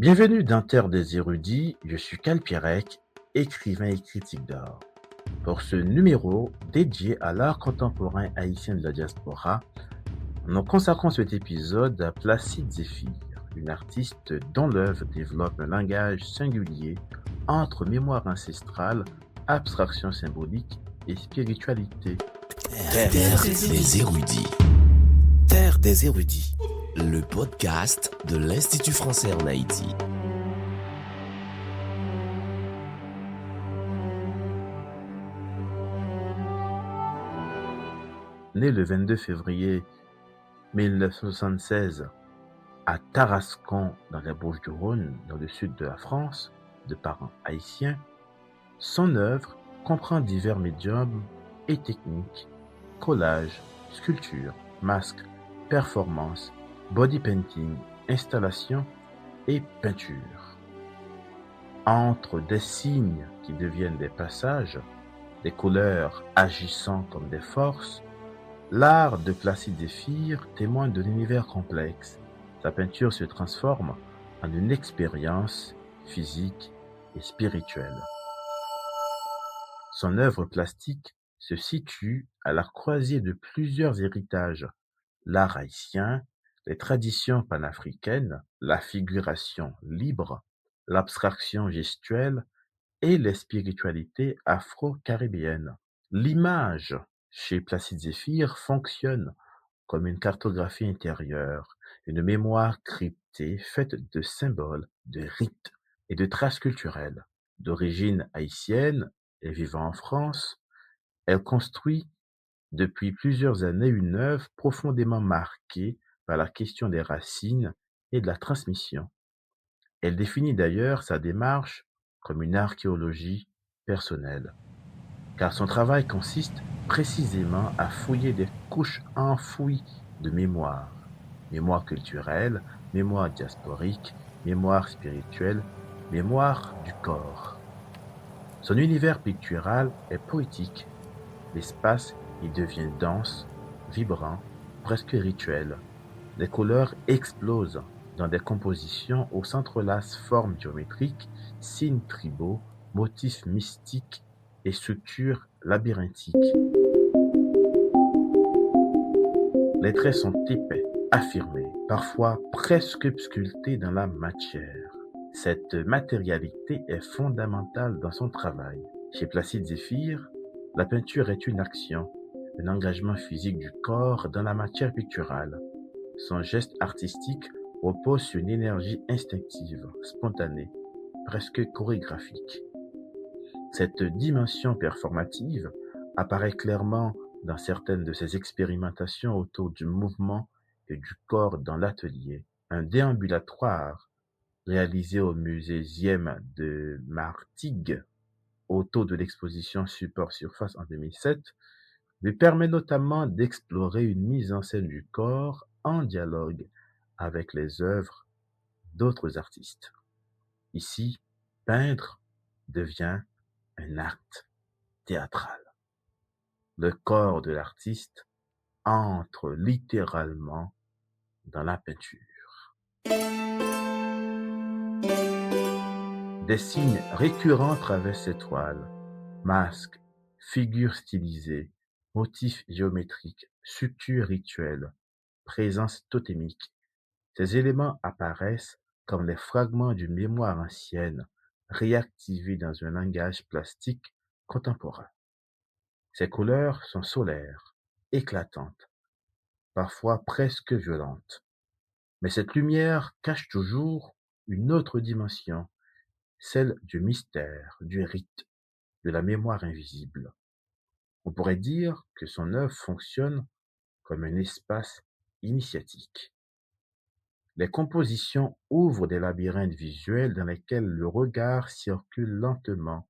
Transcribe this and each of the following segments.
Bienvenue dans Terre des érudits, je suis Cal Pierrec, écrivain et critique d'art. Pour ce numéro dédié à l'art contemporain haïtien de la diaspora, nous consacrons cet épisode à Placide Zéphyr, une artiste dont l'œuvre développe un langage singulier entre mémoire ancestrale, abstraction symbolique et spiritualité. Terre des érudits. Terre des érudits. Le podcast de l'Institut français en Haïti. Née le 22 février 1976 à Tarascon, dans les Bouches-du-Rhône, dans le sud de la France, de parents haïtiens, son œuvre comprend divers médiums et techniques: collage, sculpture, masque, performance, body painting, installation et peinture. Entre des signes qui deviennent des passages, des couleurs agissant comme des forces, l'art de Placide Zéphyr témoigne d'un univers complexe. Sa peinture se transforme en une expérience physique et spirituelle. Son œuvre plastique se situe à la croisée de plusieurs héritages: l'art haïtien, les traditions panafricaines, la figuration libre, l'abstraction gestuelle et les spiritualités afro-caribéennes. L'image chez Placide Zéphyr fonctionne comme une cartographie intérieure, une mémoire cryptée faite de symboles, de rites et de traces culturelles. D'origine haïtienne et vivant en France, elle construit depuis plusieurs années une œuvre profondément marquée par la question des racines et de la transmission. Elle définit d'ailleurs sa démarche comme une archéologie personnelle, car son travail consiste précisément à fouiller des couches enfouies de mémoire: mémoire culturelle, mémoire diasporique, mémoire spirituelle, mémoire du corps. Son univers pictural est poétique. L'espace y devient dense, vibrant, presque rituel. Les couleurs explosent dans des compositions où s'entrelacent formes géométriques, signes tribaux, motifs mystiques et structures labyrinthiques. Les traits sont épais, affirmés, parfois presque sculptés dans la matière. Cette matérialité est fondamentale dans son travail. Chez Placide Zéphyr, la peinture est une action, un engagement physique du corps dans la matière picturale. Son geste artistique repose sur une énergie instinctive, spontanée, presque chorégraphique. Cette dimension performative apparaît clairement dans certaines de ses expérimentations autour du mouvement et du corps dans l'atelier. Un déambulatoire réalisé au musée Ziem de Martigues autour de l'exposition Support Surface en 2007 lui permet notamment d'explorer une mise en scène du corps en dialogue avec les œuvres d'autres artistes. Ici, peindre devient un acte théâtral. Le corps de l'artiste entre littéralement dans la peinture. Des signes récurrents traversent ses toiles: masques, figures stylisées, motifs géométriques, structures rituelles, présence totémique. Ces éléments apparaissent comme des fragments d'une mémoire ancienne, réactivés dans un langage plastique contemporain. Ces couleurs sont solaires, éclatantes, parfois presque violentes. Mais cette lumière cache toujours une autre dimension, celle du mystère, du rite, de la mémoire invisible. On pourrait dire que son œuvre fonctionne comme un espace initiatique. Les compositions ouvrent des labyrinthes visuels dans lesquels le regard circule lentement.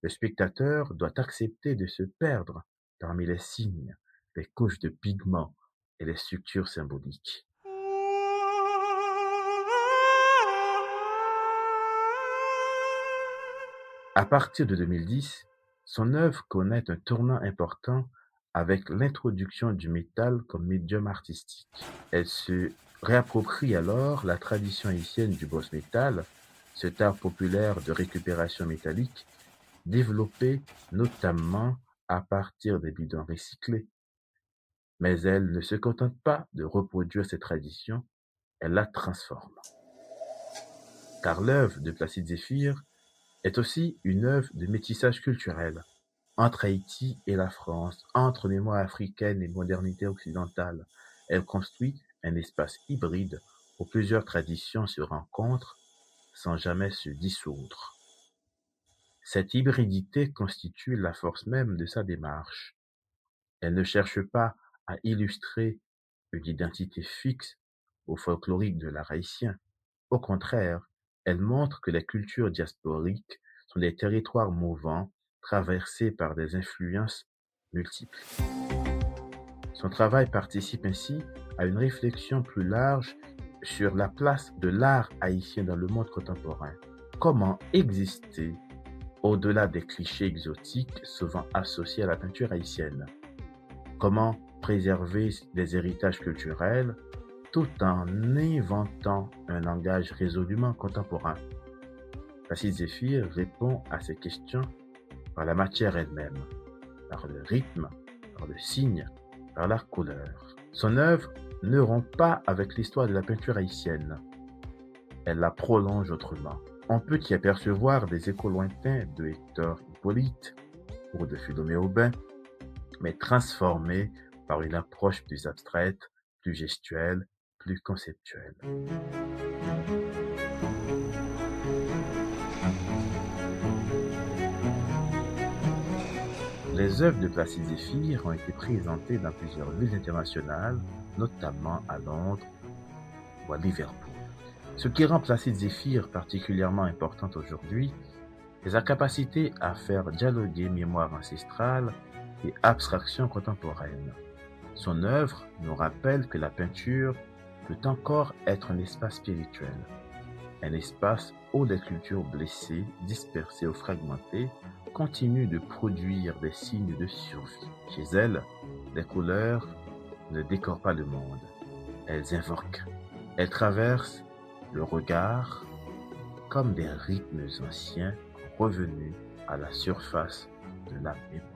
Le spectateur doit accepter de se perdre parmi les signes, les couches de pigments et les structures symboliques. À partir de 2010, son œuvre connaît un tournant important avec l'introduction du métal comme médium artistique. Elle se réapproprie alors la tradition haïtienne du boss metal, cet art populaire de récupération métallique, développé notamment à partir des bidons recyclés. Mais elle ne se contente pas de reproduire cette tradition, elle la transforme. Car l'œuvre de Placide Zéphyr est aussi une œuvre de métissage culturel entre Haïti et la France, entre mémoire africaine et modernité occidentale. Elle construit un espace hybride où plusieurs traditions se rencontrent sans jamais se dissoudre. Cette hybridité constitue la force même de sa démarche. Elle ne cherche pas à illustrer une identité fixe ou folklorique de l'art haïtien. Au contraire, elle montre que les cultures diasporiques sont des territoires mouvants, traversés par des influences multiples. Son travail participe ainsi à une réflexion plus large sur la place de l'art haïtien dans le monde contemporain. Comment exister au-delà des clichés exotiques souvent associés à la peinture haïtienne? Comment préserver des héritages culturels tout en inventant un langage résolument contemporain? Placide Zéphyr répond à ces questions par la matière elle-même, par le rythme, par le signe, par la couleur. Son œuvre ne rompt pas avec l'histoire de la peinture haïtienne. Elle la prolonge autrement. On peut y apercevoir des échos lointains de Hector Hippolyte ou de Philomé Aubin, mais transformés par une approche plus abstraite, plus gestuelle, plus conceptuelle. Les œuvres de Placide Zéphyr ont été présentées dans plusieurs villes internationales, notamment à Londres ou à Liverpool. Ce qui rend Placide Zéphyr particulièrement importante aujourd'hui, c'est sa capacité à faire dialoguer mémoire ancestrale et abstraction contemporaine. Son œuvre nous rappelle que la peinture peut encore être un espace spirituel, un espace où les cultures blessées, dispersées ou fragmentées continuent de produire des signes de survie. Chez elles, les couleurs ne décorent pas le monde, elles invoquent. Elles traversent le regard comme des rythmes anciens revenus à la surface de la mémoire.